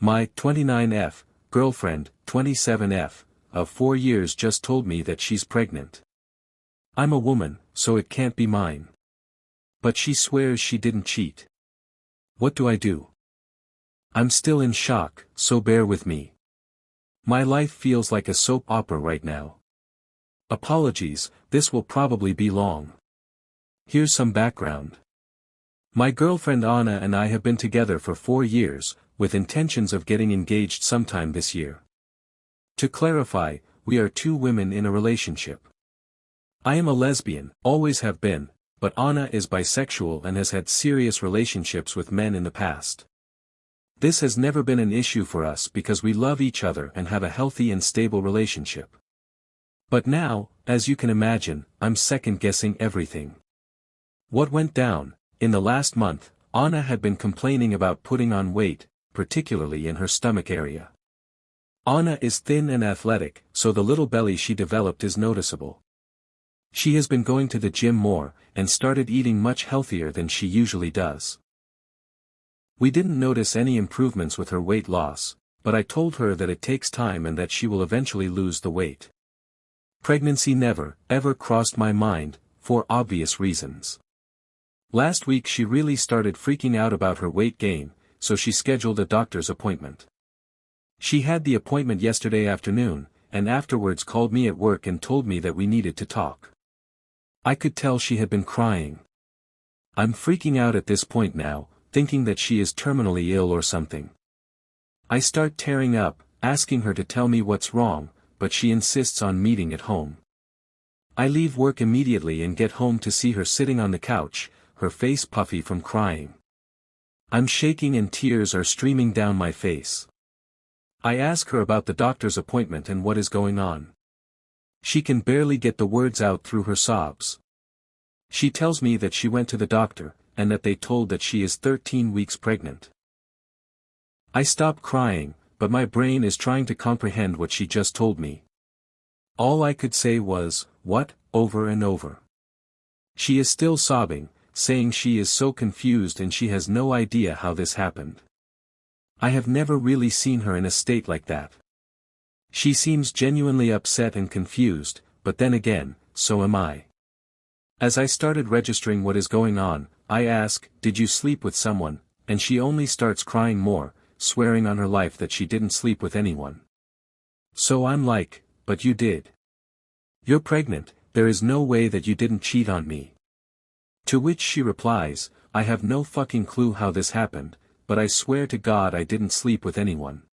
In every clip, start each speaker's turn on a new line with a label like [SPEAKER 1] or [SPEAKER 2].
[SPEAKER 1] My 29F girlfriend, 27F, of 4 years just told me that she's pregnant. I'm a woman, so it can't be mine. But she swears she didn't cheat. What do I do? I'm still in shock, so bear with me. My life feels like a soap opera right now. Apologies, this will probably be long. Here's some background. My girlfriend Anna and I have been together for 4 years, with intentions of getting engaged sometime this year. To clarify, we are 2 women in a relationship. I am a lesbian, always have been, but Anna is bisexual and has had serious relationships with men in the past. This has never been an issue for us because we love each other and have a healthy and stable relationship. But now, as you can imagine, I'm second-guessing everything. What went down? In the last month, Anna had been complaining about putting on weight, particularly in her stomach area. Anna is thin and athletic, so the little belly she developed is noticeable. She has been going to the gym more, and started eating much healthier than she usually does. We didn't notice any improvements with her weight loss, but I told her that it takes time and that she will eventually lose the weight. Pregnancy never, ever crossed my mind, for obvious reasons. Last week she really started freaking out about her weight gain, so she scheduled a doctor's appointment. She had the appointment yesterday afternoon, and afterwards called me at work and told me that we needed to talk. I could tell she had been crying. I'm freaking out at this point now, thinking that she is terminally ill or something. I start tearing up, asking her to tell me what's wrong, but she insists on meeting at home. I leave work immediately and get home to see her sitting on the couch, her face puffy from crying. I'm shaking and tears are streaming down my face. I ask her about the doctor's appointment and what is going on. She can barely get the words out through her sobs. She tells me that she went to the doctor, and that they told that she is 13 weeks pregnant. I stop crying, but my brain is trying to comprehend what she just told me. All I could say was, "What?" over and over. She is still sobbing, saying she is so confused and she has no idea how this happened. I have never really seen her in a state like that. She seems genuinely upset and confused, but then again, so am I. As I started registering what is going on, I ask, "Did you sleep with someone?" and she only starts crying more, swearing on her life that she didn't sleep with anyone. So I'm like, "But you did. You're pregnant, there is no way that you didn't cheat on me." To which she replies, "I have no fucking clue how this happened, but I swear to God I didn't sleep with anyone.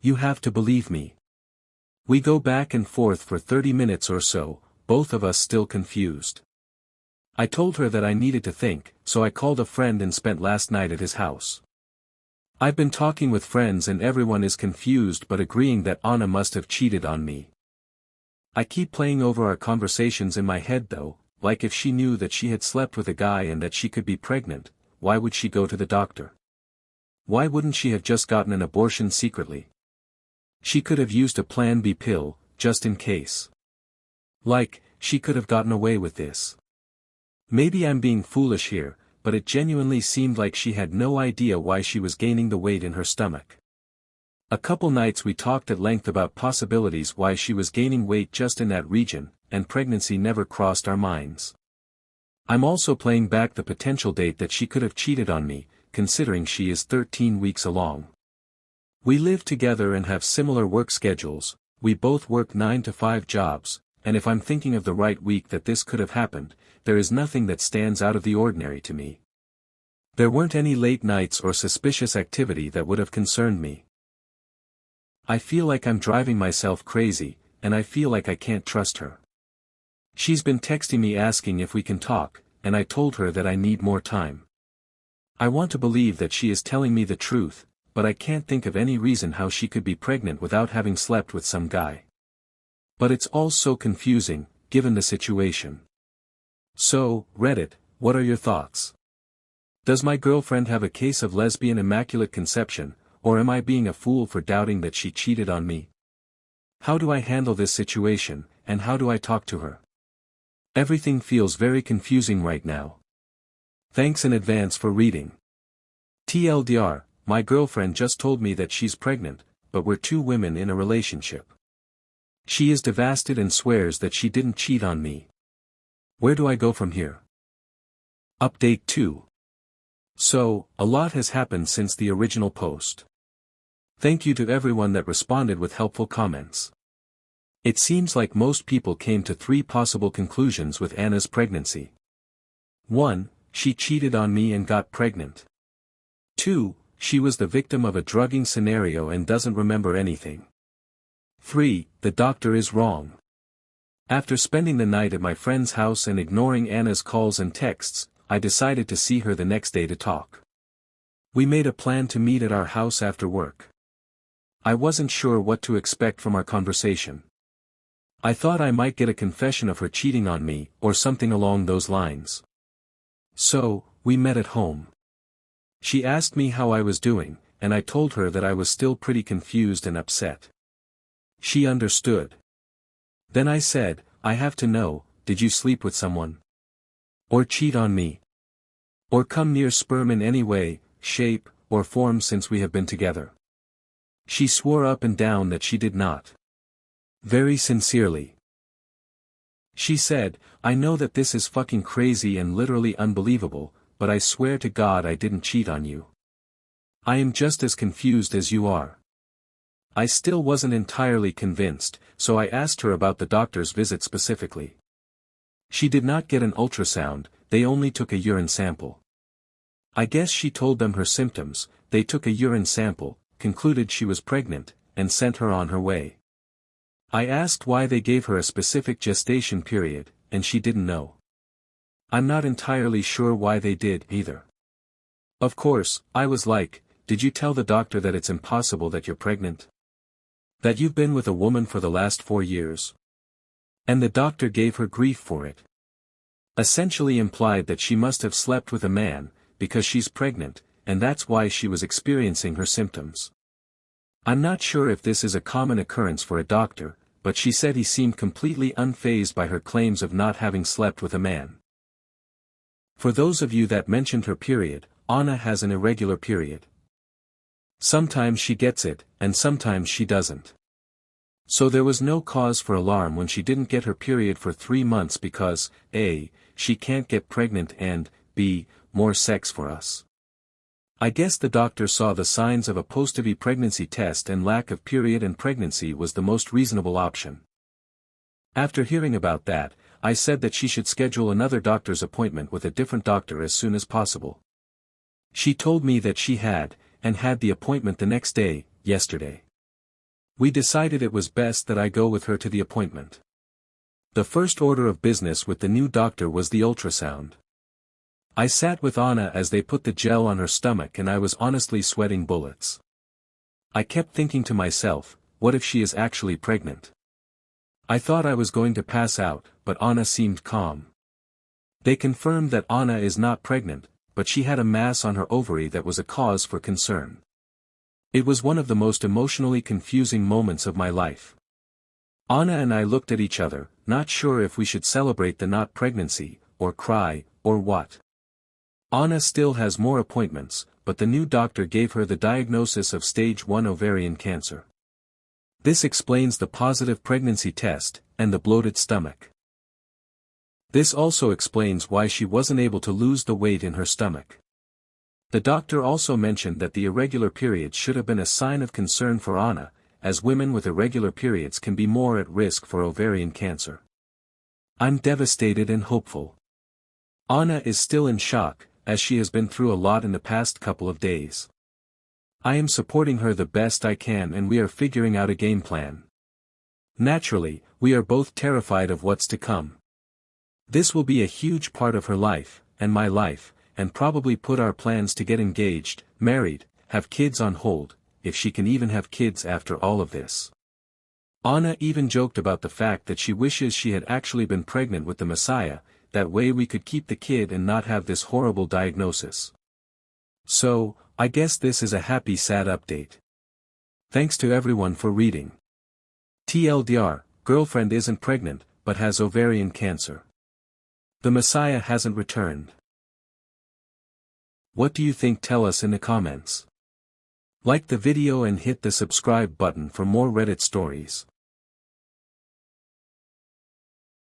[SPEAKER 1] You have to believe me." We go back and forth for 30 minutes or so, both of us still confused. I told her that I needed to think, so I called a friend and spent last night at his house. I've been talking with friends and everyone is confused but agreeing that Anna must have cheated on me. I keep playing over our conversations in my head though, like if she knew that she had slept with a guy and that she could be pregnant, why would she go to the doctor? Why wouldn't she have just gotten an abortion secretly? She could have used a Plan B pill, just in case. Like, she could have gotten away with this. Maybe I'm being foolish here, but it genuinely seemed like she had no idea why she was gaining the weight in her stomach. A couple nights we talked at length about possibilities why she was gaining weight just in that region, and pregnancy never crossed our minds. I'm also playing back the potential date that she could have cheated on me, considering she is 13 weeks along. We live together and have similar work schedules, we both work 9 to 5 jobs, and if I'm thinking of the right week that this could have happened, there is nothing that stands out of the ordinary to me. There weren't any late nights or suspicious activity that would have concerned me. I feel like I'm driving myself crazy, and I feel like I can't trust her. She's been texting me asking if we can talk, and I told her that I need more time. I want to believe that she is telling me the truth, but I can't think of any reason how she could be pregnant without having slept with some guy. But it's all so confusing, given the situation. So, Reddit, what are your thoughts? Does my girlfriend have a case of lesbian immaculate conception, or am I being a fool for doubting that she cheated on me? How do I handle this situation, and how do I talk to her? Everything feels very confusing right now. Thanks in advance for reading. TLDR, my girlfriend just told me that she's pregnant, but we're two women in a relationship. She is devastated and swears that she didn't cheat on me. Where do I go from here? Update 2. So, a lot has happened since the original post. Thank you to everyone that responded with helpful comments. It seems like most people came to 3 possible conclusions with Anna's pregnancy. 1. She cheated on me and got pregnant. 2. She was the victim of a drugging scenario and doesn't remember anything. 3. The doctor is wrong. After spending the night at my friend's house and ignoring Anna's calls and texts, I decided to see her the next day to talk. We made a plan to meet at our house after work. I wasn't sure what to expect from our conversation. I thought I might get a confession of her cheating on me, or something along those lines. So, we met at home. She asked me how I was doing, and I told her that I was still pretty confused and upset. She understood. Then I said, I have to know, did you sleep with someone? Or cheat on me? Or come near sperm in any way, shape, or form since we have been together? She swore up and down that she did not. Very sincerely. She said, I know that this is fucking crazy and literally unbelievable, but I swear to God I didn't cheat on you. I am just as confused as you are. I still wasn't entirely convinced, so I asked her about the doctor's visit specifically. She did not get an ultrasound, they only took a urine sample. I guess she told them her symptoms, they took a urine sample, concluded she was pregnant, and sent her on her way. I asked why they gave her a specific gestation period, and she didn't know. I'm not entirely sure why they did either. Of course, I was like, did you tell the doctor that it's impossible that you're pregnant? That you've been with a woman for the last 4 years? And the doctor gave her grief for it. Essentially implied that she must have slept with a man, because she's pregnant, and that's why she was experiencing her symptoms. I'm not sure if this is a common occurrence for a doctor, but she said he seemed completely unfazed by her claims of not having slept with a man. For those of you that mentioned her period, Anna has an irregular period. Sometimes she gets it, and sometimes she doesn't. So there was no cause for alarm when she didn't get her period for 3 months because, A, she can't get pregnant and, B, more sex for us. I guess the doctor saw the signs of a post-IVI pregnancy test and lack of period and pregnancy was the most reasonable option. After hearing about that, I said that she should schedule another doctor's appointment with a different doctor as soon as possible. She told me that she had, and had the appointment the next day, yesterday. We decided it was best that I go with her to the appointment. The first order of business with the new doctor was the ultrasound. I sat with Anna as they put the gel on her stomach and I was honestly sweating bullets. I kept thinking to myself, what if she is actually pregnant? I thought I was going to pass out, but Anna seemed calm. They confirmed that Anna is not pregnant, but she had a mass on her ovary that was a cause for concern. It was one of the most emotionally confusing moments of my life. Anna and I looked at each other, not sure if we should celebrate the not pregnancy, or cry, or what. Anna still has more appointments, but the new doctor gave her the diagnosis of stage 1 ovarian cancer. This explains the positive pregnancy test, and the bloated stomach. This also explains why she wasn't able to lose the weight in her stomach. The doctor also mentioned that the irregular periods should have been a sign of concern for Anna, as women with irregular periods can be more at risk for ovarian cancer. I'm devastated and hopeful. Anna is still in shock, as she has been through a lot in the past couple of days. I am supporting her the best I can and we are figuring out a game plan. Naturally, we are both terrified of what's to come. This will be a huge part of her life, and my life, and probably put our plans to get engaged, married, have kids on hold, if she can even have kids after all of this. Anna even joked about the fact that she wishes she had actually been pregnant with the Messiah, that way we could keep the kid and not have this horrible diagnosis. So, I guess this is a happy sad update. Thanks to everyone for reading. TLDR, girlfriend isn't pregnant, but has ovarian cancer. The Messiah hasn't returned. What do you think? Tell us in the comments. Like the video and hit the subscribe button for more Reddit stories.